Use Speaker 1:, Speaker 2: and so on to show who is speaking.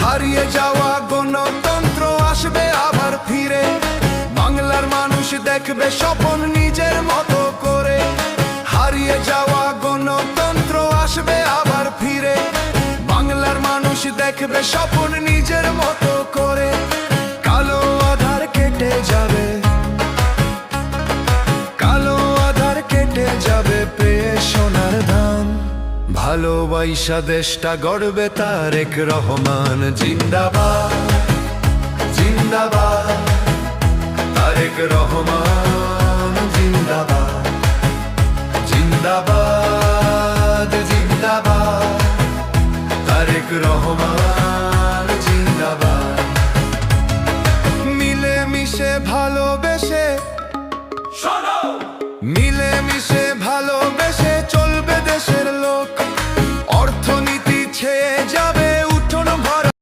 Speaker 1: হারিয়ে যাওয়া গণতন্ত্র আসবে আবার ফিরে, বাংলার মানুষ দেখবে স্বপন নিজের মতো করে। হারিয়ে যাওয়া গণতন্ত্র আসবে আবার ফিরে, বাংলার মানুষ দেখবে স্বপন নিজের মতো করে। কালো আধার কেটে যাবে, কালো আধার কেটে যাবে, পেয়ে সোনার ধান। ভালোবাসা দেশটা গড়বে তারেক রহমান জিন্দাবাদ, জিন্দাবাদ। তারেক রহমান জিন্দাবাদ, জিন্দাবাদ, জিন্দাবাদ। তারেক রহমান